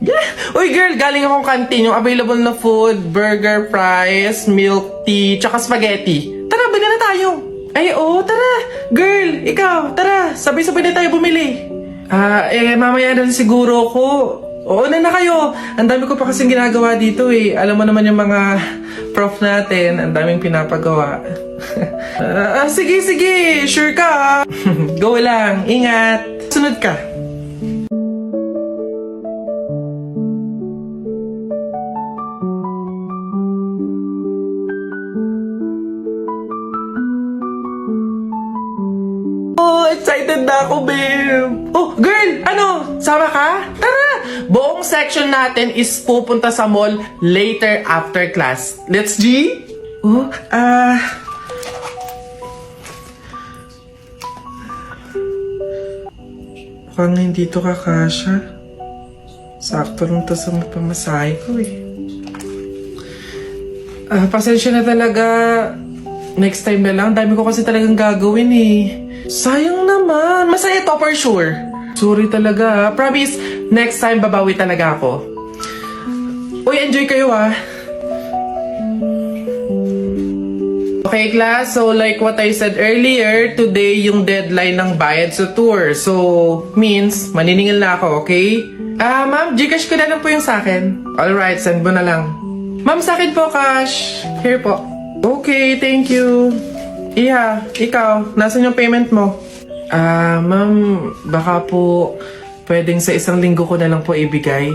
Yeah! Uy girl, galing akong canteen. Yung available na food, burger, fries, milk tea, tsaka spaghetti. Tara, bili na tayo. Ay, oo, tara. Girl, ikaw, tara. Sabay-sabay na tayo bumili. Mamaya na siguro ko. Oo na kayo. Ang dami ko pa kasing ginagawa dito eh. Alam mo naman yung mga prof natin. Ang daming pinapagawa. Sige. Sure ka. Go lang. Ingat. Sunod ka. Excited na ako, babe. Oh, girl, ano? Sama ka? Tara! Buong section natin is pupunta sa mall later after class. Let's G? Oh, mukhang hindi to kakasya. Sakto lang to sa pamasahe ko eh. Pasensya na talaga. Next time na lang. Dami ko kasi talagang gagawin eh. Sayang naman. Masaya to for sure. Sorry talaga. Promise, next time babawi talaga ako. Uy, enjoy kayo ah. Okay class, so like what I said earlier, today yung deadline ng bayad sa tour. So, means, maniningil na ako, okay? Ma'am, Gcash ko na lang po yung sa akin. Alright, send mo na lang. Ma'am, sa akin po cash. Here po. Okay, thank you. Iha, ikaw, nasan yung payment mo? Ma'am, baka po pwedeng sa isang linggo ko na lang po ibigay.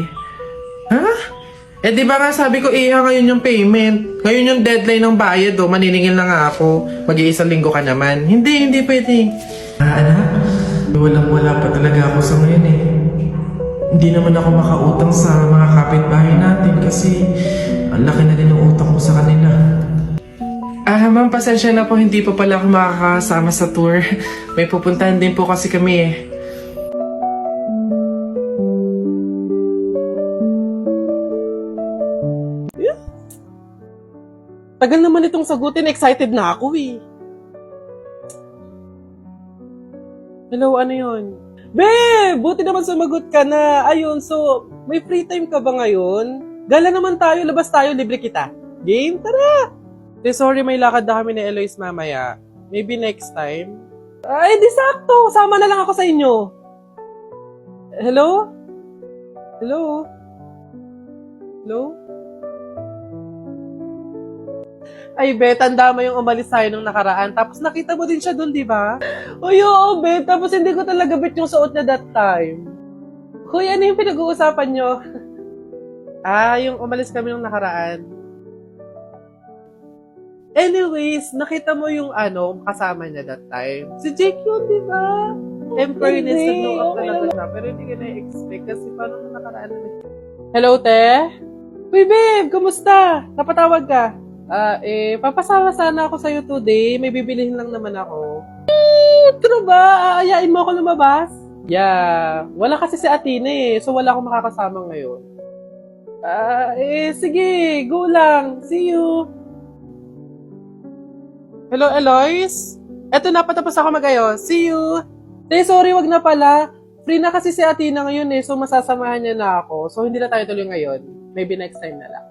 Ha? Eh di ba nga sabi ko, Iha, ngayon yung payment. Ngayon yung deadline ng bayad, oh. Maniningil na nga ako. Mag-iisang linggo ka naman. Hindi pwede. Anak, walang-wala pa talaga ako sa ngayon eh. Hindi naman ako makautang sa mga kapitbahay natin kasi ang laki na din ng utang ko sa kanila. Ma'am, pasensya na po, hindi po pala ako makakasama sa tour. May pupuntahan din po kasi kami eh. Yeah. Tagal naman itong sagutin, excited na ako eh. Hello, ano yun? Babe, buti naman sumagot ka na. Ayun, so, may free time ka ba ngayon? Gala naman tayo, labas tayo, libre kita. Game, tara! Sorry, may lakad na kami ni Eloise mamaya. Maybe next time. Ay, di sakto. Sama na lang ako sa inyo. Hello? Hello? Hello? Ay, be, tanda mo yung umalis tayo nung nakaraan. Tapos nakita mo din siya dun, di ba? Uy, oo, be. Tapos hindi ko talaga bet yung suot niya that time. Hoy, ano yung pinag-uusapan nyo? Yung umalis kami nung nakaraan. Anyways, nakita mo yung kasama niya that time. Si Jake yun, di ba? Emperorness, nag-know up talaga siya. Pero hindi ka na-expect kasi paano na nakaraan na. Hello, te? Uy, babe, kumusta? Napatawag ka? Papasama sana ako sa'yo today. May bibilihin lang naman ako. True ba? Aayain mo ako lumabas? Yeah. Wala kasi si Athena eh. So wala akong makakasama ngayon. Sige. Go lang. See you. Hello, Eloise? Eto na, patapos ako mag-ayos. See you! Sorry, wag na pala. Free na kasi si Athena ngayon eh, so masasamahan niya na ako. So hindi na tayo tuloy ngayon. Maybe next time na lang.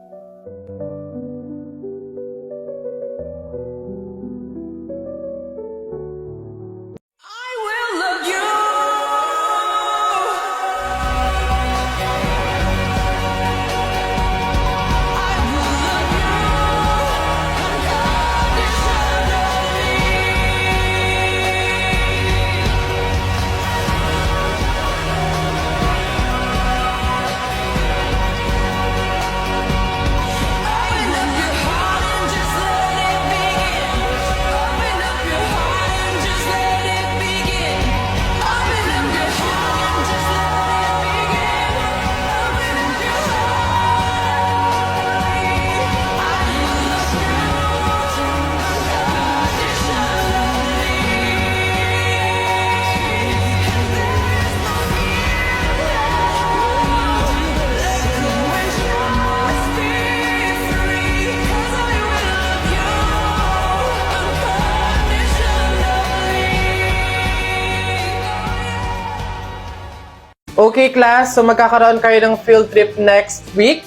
Okay, class. So, magkakaroon kayo ng field trip next week.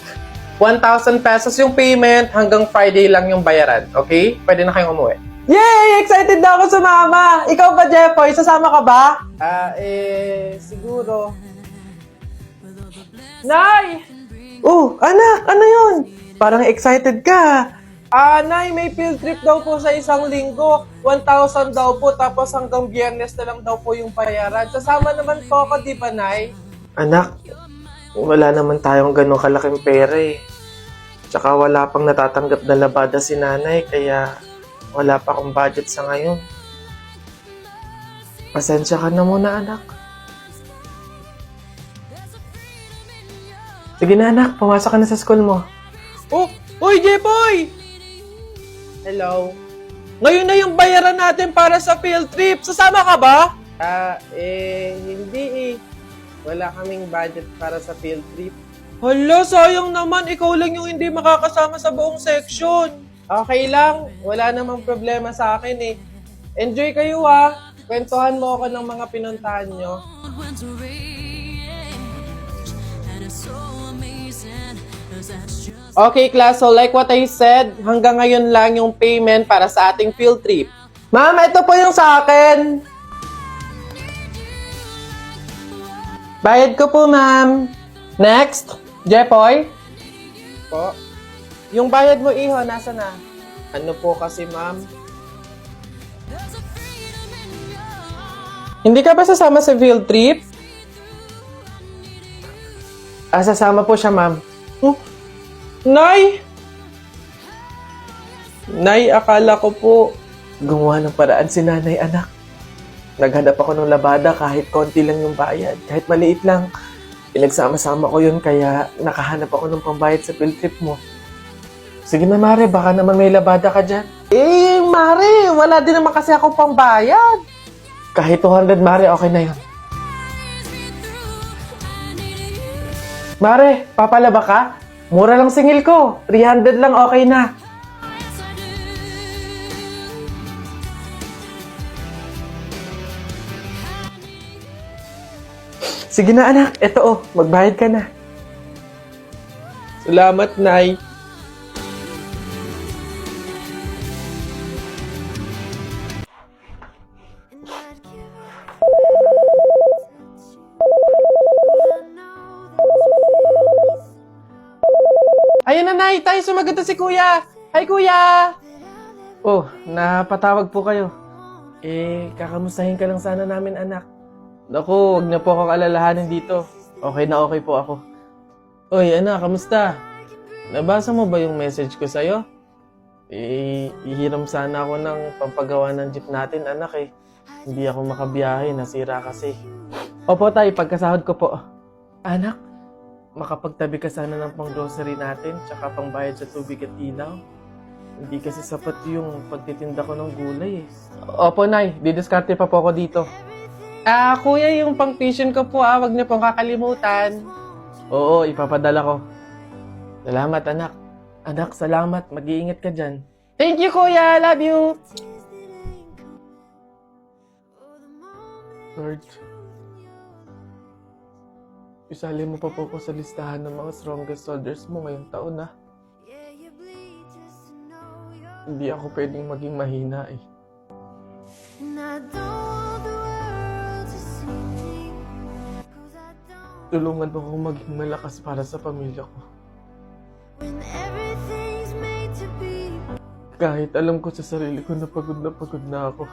1,000 pesos yung payment. Hanggang Friday lang yung bayaran. Okay? Pwede na kayong umuwi. Yay! Excited na ako sumama! Ikaw ba, Jepoy? Sasama ka ba? Siguro. Nay! Oh, anak! Ano yun? Parang excited ka. Nay, may field trip daw po sa isang linggo. 1,000 daw po, tapos hanggang Biyernes na lang daw po yung bayaran. Sasama naman po ako, di ba, Nay? Anak, wala naman tayong ganong kalaking pera eh. Tsaka wala pang natatanggap na labada si nanay, kaya wala pa akong budget sa ngayon. Pasensya ka na muna, anak. Sige na, anak. Pumasok ka na sa school mo. Oh! Uy, Jepoy! Hello? Ngayon na yung bayaran natin para sa field trip. Sasama ka ba? Hindi eh. Wala kaming budget para sa field trip. Hala, sayang naman. Ikaw lang yung hindi makakasama sa buong section. Okay lang. Wala namang problema sa akin eh. Enjoy kayo ah. Kwentuhan mo ako ng mga pinuntahan nyo. Okay, class. So, like what I said, hanggang ngayon lang yung payment para sa ating field trip. Ma'am, ito po yung sa akin. Bayad ko po, ma'am. Next, Jepoy. Po. Yung bayad mo, iho, nasa na? Ano po kasi, ma'am? Hindi ka ba sasama sa field trip? Sasama po siya, ma'am. Oh, Nay! Nay, akala ko po gumawa ng paraan si nanay, anak. Naghanap ako ng labada kahit konti lang yung bayad. Kahit maliit lang. Pinagsama-sama ko yun kaya nakahanap ako ng pambayad sa field trip mo. Sige na, Mare. Baka naman may labada ka dyan. Mare. Wala din naman kasi ako pambayad. Kahit 200, Mare. Okay na yun. Mare, papalaba ka? Mura lang singil ko. 300 lang, okay na. Sige na, anak. Eto, magbayad ka na. Salamat, Nay. Ayun na, Nay. Tayo sumagot na si Kuya. Hi, Kuya! Oh, napatawag po kayo. Kakamustahin ka lang sana namin, anak. Naku, wag na po akong alalahanin dito. Okay na okay po ako. Oy, anak, kamusta? Nabasa mo ba yung message ko sa'yo? Ihiram sana ako ng pampagawa ng jeep natin, anak eh. Hindi ako makabiyahe, nasira kasi. Opo, tay, pagkasahod ko po. Anak, makapagtabi ka sana ng pang-grocery natin, tsaka pangbayad sa tubig at ilaw. Hindi kasi sapat yung pagtitinda ko ng gulay eh. Opo, Nay. Didiskarte pa po ako dito. Kuya, yung pang-tuition ko po wag niyo pong kakalimutan. Oo, ipapadala ko. Salamat, anak. Anak, salamat. Mag-iingat ka dyan. Thank you, Kuya. Love you. Lord, isali mo pa po ko sa listahan ng mga strongest soldiers mo ngayong taon na. Hindi ako pwedeng maging mahina eh. Tulungan mo akong maging malakas para sa pamilya ko. Kahit alam ko sa sarili ko na pagod na ako.